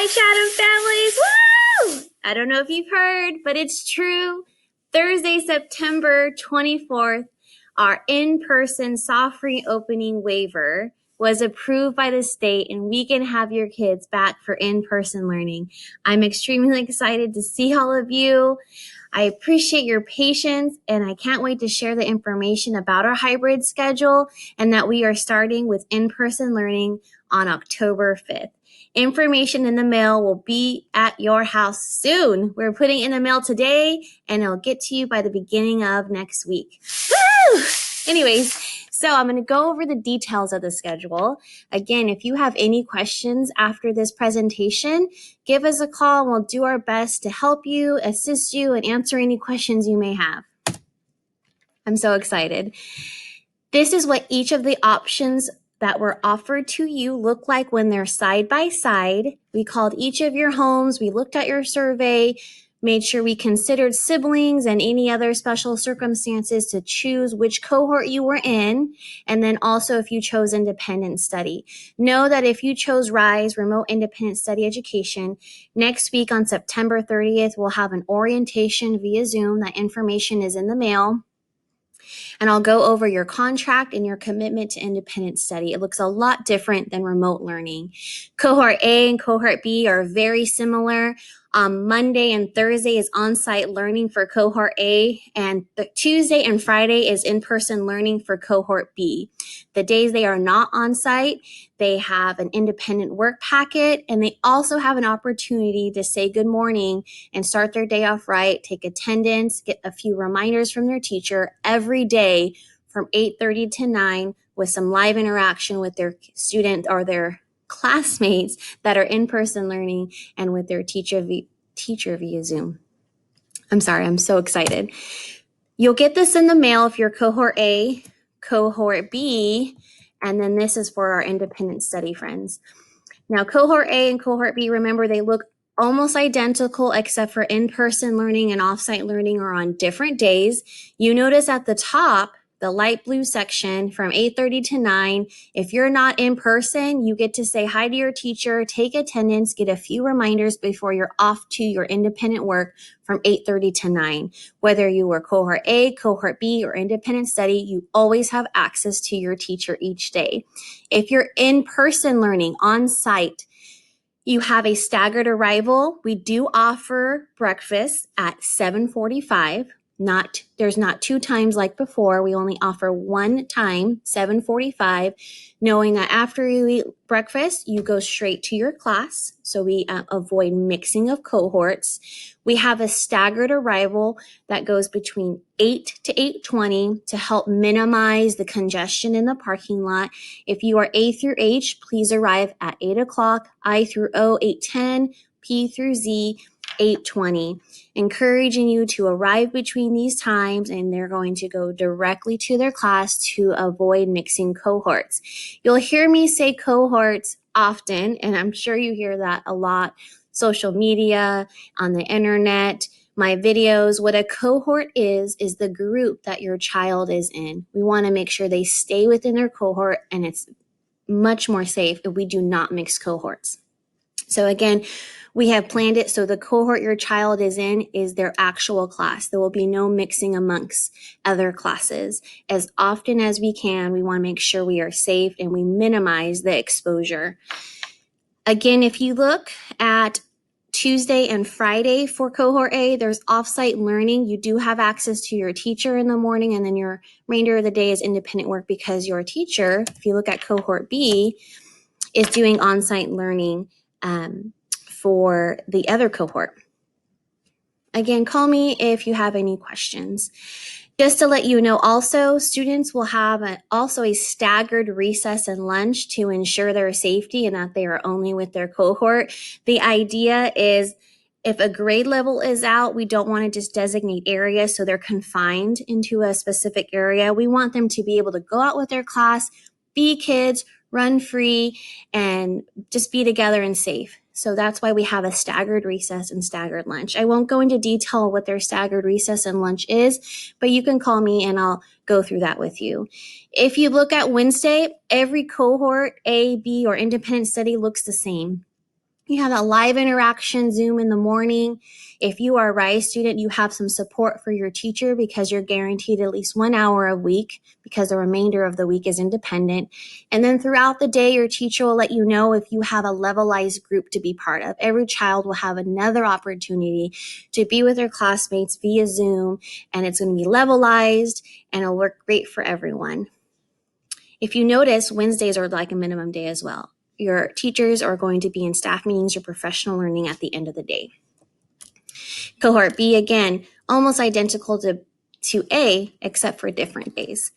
Hi, Chatham families. Woo! I don't know if you've heard, but it's true. Thursday, September 24th, our in-person soft reopening waiver was approved by the state, and we can have your kids back for in-person learning. I'm extremely excited to see all of you. I appreciate your patience, and I can't wait to share the information about our hybrid schedule and that we are starting with in-person learning on October 5th. Information in the mail will be at your house soon. We're putting it in the mail today, and it'll get to you by the beginning of next week. Woo! Anyways, so I'm going to go over the details of the schedule. Again, if you have any questions after this presentation, give us a call and we'll do our best to help you, assist you, and answer any questions you may have. I'm so excited. This is what each of the options that were offered to you look like when they're side by side. We called each of your homes, we looked at your survey, made sure we considered siblings and any other special circumstances to choose which cohort you were in, and then also if you chose independent study. Know that if you chose RISE, Remote Independent Study Education, next week on September 30th, we'll have an orientation via Zoom. That information is in the mail. And I'll go over your contract and your commitment to independent study. It looks a lot different than remote learning. Cohort A and Cohort B are very similar. Monday and Thursday is on-site learning for Cohort A, and the Tuesday and Friday is in-person learning for Cohort B. The days they are not on-site, they have an independent work packet, and they also have an opportunity to say good morning and start their day off right, take attendance, get a few reminders from their teacher every day from 8:30 to 9 with some live interaction with their student or their classmates that are in-person learning and with their teacher via Zoom. I'm sorry, I'm so excited. You'll get this in the mail if you're Cohort A, Cohort B, and then this is for our independent study friends. Now, Cohort A and Cohort B, remember, they look almost identical except for in-person learning and off-site learning are on different days. You notice at the top, the light blue section from 8:30 to 9. If you're not in person, you get to say hi to your teacher, take attendance, get a few reminders before you're off to your independent work from 8:30 to 9. Whether you were Cohort A, Cohort B, or independent study, you always have access to your teacher each day. If you're in-person learning on site, you have a staggered arrival. We do offer breakfast at 7:45. There's not two times like before. We only offer one time, 7:45, knowing that after you eat breakfast, you go straight to your class. So we avoid mixing of cohorts. We have a staggered arrival that goes between 8 to 8:20 to help minimize the congestion in the parking lot. If you are A through H, please arrive at 8 o'clock, I through O, 8:10, P through Z, 8:20. Encouraging you to arrive between these times, and they're going to go directly to their class to avoid mixing cohorts. You'll hear me say cohorts often, and I'm sure you hear that a lot. Social media, on the internet, my videos. What a cohort is the group that your child is in. We want to make sure they stay within their cohort, and it's much more safe if we do not mix cohorts. So again, we have planned it so the cohort your child is in is their actual class. There will be no mixing amongst other classes. As often as we can, we want to make sure we are safe and we minimize the exposure. Again, if you look at Tuesday and Friday for Cohort A, there's offsite learning. You do have access to your teacher in the morning, and then your remainder of the day is independent work because your teacher, if you look at Cohort B, is doing on-site learning for the other cohort. Again, call me if you have any questions. Just to let you know also, students will have also a staggered recess and lunch to ensure their safety and that they are only with their cohort. The idea is if a grade level is out, we don't want to just designate areas so they're confined into a specific area. We want them to be able to go out with their class, be kids, run free, and just be together and safe. So that's why we have a staggered recess and staggered lunch. I won't go into detail what their staggered recess and lunch is, but you can call me and I'll go through that with you. If you look at Wednesday, every cohort, A, B, or independent study looks the same. You have that live interaction Zoom in the morning. If you are a RISE student, you have some support for your teacher because you're guaranteed at least 1 hour a week because the remainder of the week is independent. And then throughout the day, your teacher will let you know if you have a levelized group to be part of. Every child will have another opportunity to be with their classmates via Zoom, and it's going to be levelized, and it'll work great for everyone. If you notice, Wednesdays are like a minimum day as well. Your teachers are going to be in staff meetings or professional learning at the end of the day. Cohort B, again, almost identical to A, except for different days.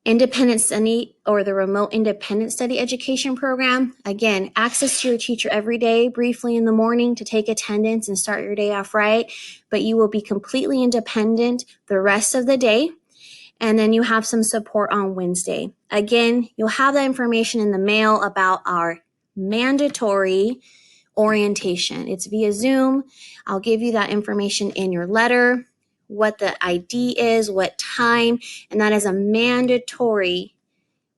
Independent study or the remote independent study education program, again, access to your teacher every day, briefly in the morning to take attendance and start your day off right, but you will be completely independent the rest of the day. And then you have some support on Wednesday. Again, you'll have that information in the mail about our mandatory orientation. It's via Zoom. I'll give you that information in your letter, what the ID is, what time, and that is a mandatory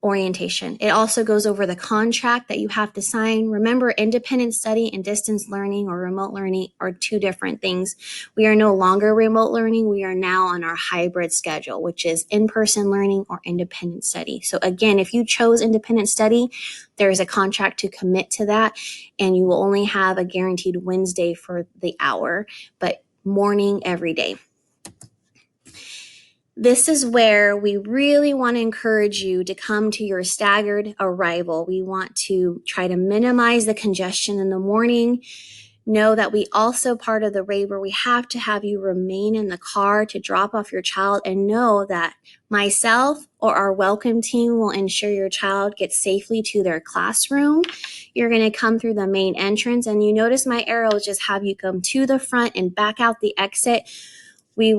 orientation. It also goes over the contract that you have to sign. Remember, independent study and distance learning or remote learning are two different things. We are no longer remote learning. We are now on our hybrid schedule, which is in-person learning or independent study. So again, if you chose independent study, there is a contract to commit to that, and you will only have a guaranteed Wednesday for the hour, but morning every day. This is where we really want to encourage you to come to your staggered arrival. We want to try to minimize the congestion in the morning. Know that we also, part of the waiver, we have to have you remain in the car to drop off your child, and know that myself or our welcome team will ensure your child gets safely to their classroom. You're going to come through the main entrance, and you notice my arrows just have you come to the front and back out the exit. We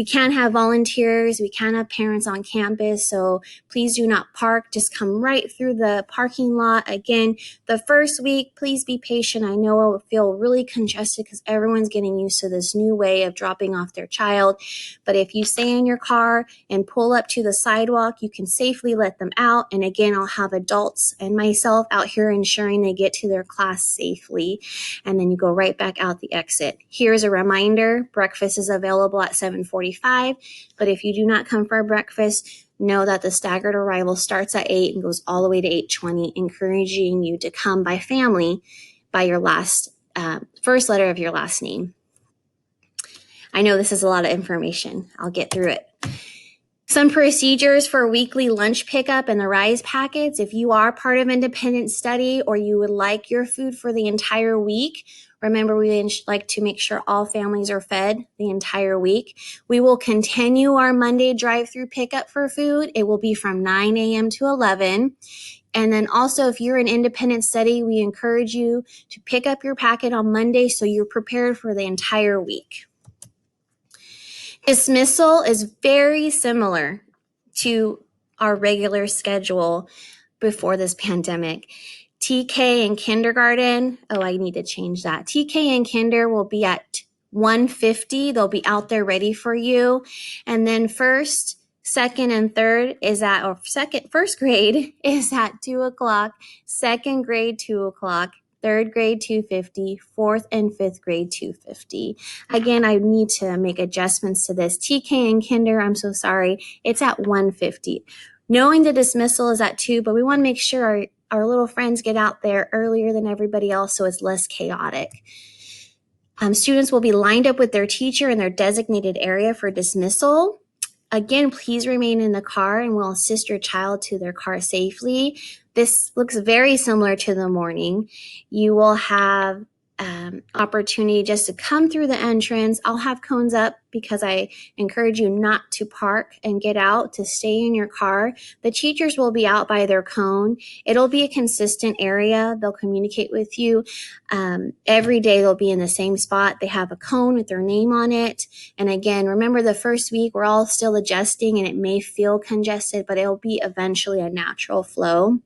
can't have volunteers. We can't have parents on campus. So please do not park. Just come right through the parking lot. Again, the first week, please be patient. I know it will feel really congested because everyone's getting used to this new way of dropping off their child. But if you stay in your car and pull up to the sidewalk, you can safely let them out. And again, I'll have adults and myself out here ensuring they get to their class safely. And then you go right back out the exit. Here's a reminder, breakfast is available at 7:45, but if you do not come for breakfast, know that the staggered arrival starts at 8 and goes all the way to 8:20, encouraging you to come by family by your first letter of your last name. I know this is a lot of information. I'll get through it. Some procedures for weekly lunch pickup and the RISE packets. If you are part of independent study or you would like your food for the entire week, remember we like to make sure all families are fed the entire week. We will continue our Monday drive-through pickup for food. It will be from 9 a.m. to 11. And then also, if you're an independent study, we encourage you to pick up your packet on Monday so you're prepared for the entire week. Dismissal is very similar to our regular schedule before this pandemic. TK and kindergarten, I need to change that. TK and kinder will be at 1:50. They'll be out there ready for you. And then first, second, and third first grade is at 2 o'clock, second grade 2 o'clock, third grade 2:50, fourth and fifth grade 2:50. Again, I need to make adjustments to this. TK and kinder, I'm so sorry, it's at 1:50. Knowing the dismissal is at 2, but we want to make sure our little friends get out there earlier than everybody else so it's less chaotic. Students will be lined up with their teacher in their designated area for dismissal. Again, please remain in the car and we'll assist your child to their car safely. This looks very similar to the morning. You will have opportunity just to come through the entrance. I'll have cones up because I encourage you not to park and get out, to stay in your car. The teachers will be out by their cone. It'll be a consistent area. They'll communicate with you. Every day they'll be in the same spot. They have a cone with their name on it. And again, remember the first week, we're all still adjusting and it may feel congested, but it'll be eventually a natural flow.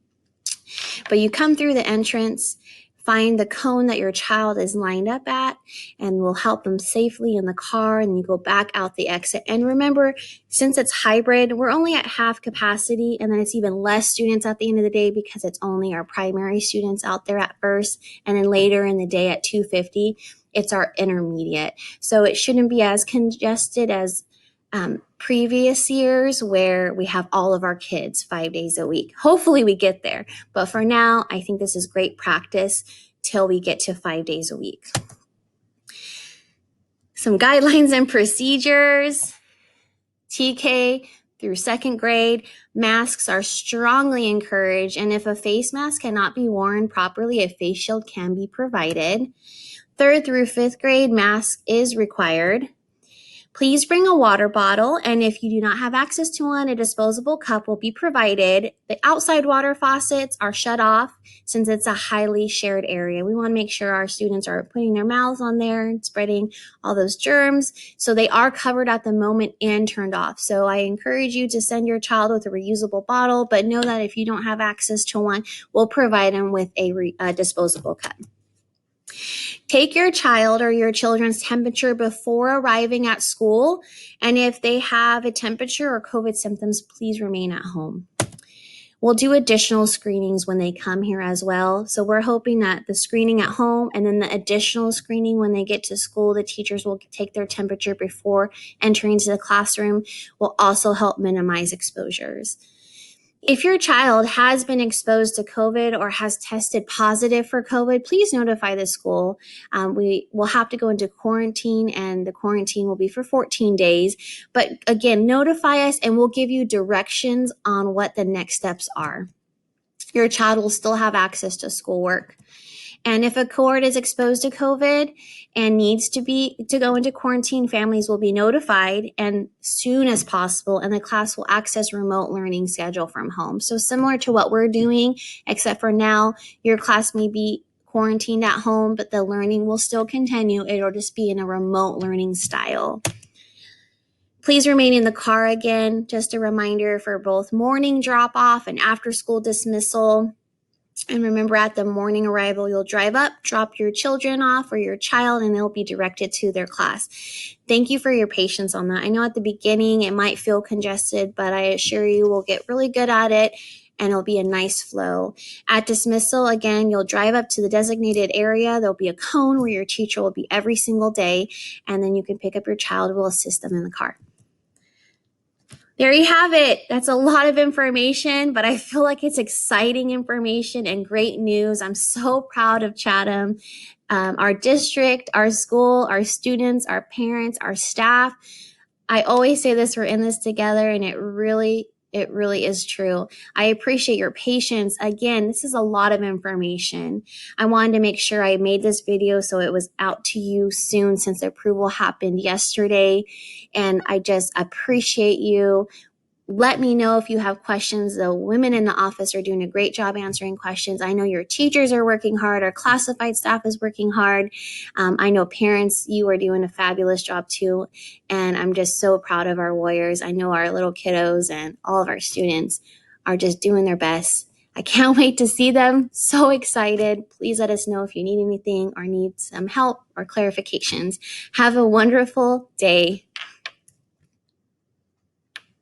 But you come through the entrance. find the cone that your child is lined up at, and we'll help them safely in the car, and you go back out the exit. And remember, since it's hybrid, we're only at half capacity, and then it's even less students at the end of the day because it's only our primary students out there at first, and then later in the day at 2:50, it's our intermediate. So it shouldn't be as congested as previous years where we have all of our kids 5 days a week. Hopefully we get there. But for now, I think this is great practice till we get to 5 days a week. Some guidelines and procedures. TK through second grade, masks are strongly encouraged. And if a face mask cannot be worn properly, a face shield can be provided. Third through fifth grade, mask is required. Please bring a water bottle, and if you do not have access to one, a disposable cup will be provided. The outside water faucets are shut off since it's a highly shared area. We want to make sure our students are putting their mouths on there and spreading all those germs. So they are covered at the moment and turned off. So I encourage you to send your child with a reusable bottle, but know that if you don't have access to one, we'll provide them with a disposable cup. Take your child or your children's temperature before arriving at school. And if they have a temperature or COVID symptoms, please remain at home. We'll do additional screenings when they come here as well. So we're hoping that the screening at home and then the additional screening when they get to school, the teachers will take their temperature before entering into the classroom, will also help minimize exposures. If your child has been exposed to COVID or has tested positive for COVID, please notify the school. We will have to go into quarantine, and the quarantine will be for 14 days. But again, notify us and we'll give you directions on what the next steps are. Your child will still have access to schoolwork. And if a cohort is exposed to COVID and needs to go into quarantine, families will be notified and soon as possible, and the class will access remote learning schedule from home. So similar to what we're doing, except for now, your class may be quarantined at home, but the learning will still continue. It'll just be in a remote learning style. Please remain in the car again. Just a reminder for both morning drop-off and after-school dismissal. And remember, at the morning arrival, you'll drive up, drop your children off or your child, and they'll be directed to their class. Thank you for your patience on that. I know at the beginning it might feel congested, but I assure you we'll get really good at it and it'll be a nice flow. At dismissal, again, you'll drive up to the designated area. There'll be a cone where your teacher will be every single day, and then you can pick up your child. We'll assist them in the car. There you have it. That's a lot of information, but I feel like it's exciting information and great news. I'm so proud of Chatham, our district, our school, our students, our parents, our staff. I always say this, we're in this together, and it really is true. I appreciate your patience. Again, this is a lot of information. I wanted to make sure I made this video so it was out to you soon since the approval happened yesterday. And I just appreciate you. Let me know if you have questions. The women in the office are doing a great job answering questions. I know your teachers are working hard. Our classified staff is working hard. I know parents, you are doing a fabulous job too. And I'm just so proud of our warriors. I know our little kiddos and all of our students are just doing their best. I can't wait to see them. So excited. Please let us know if you need anything or need some help or clarifications. Have a wonderful day.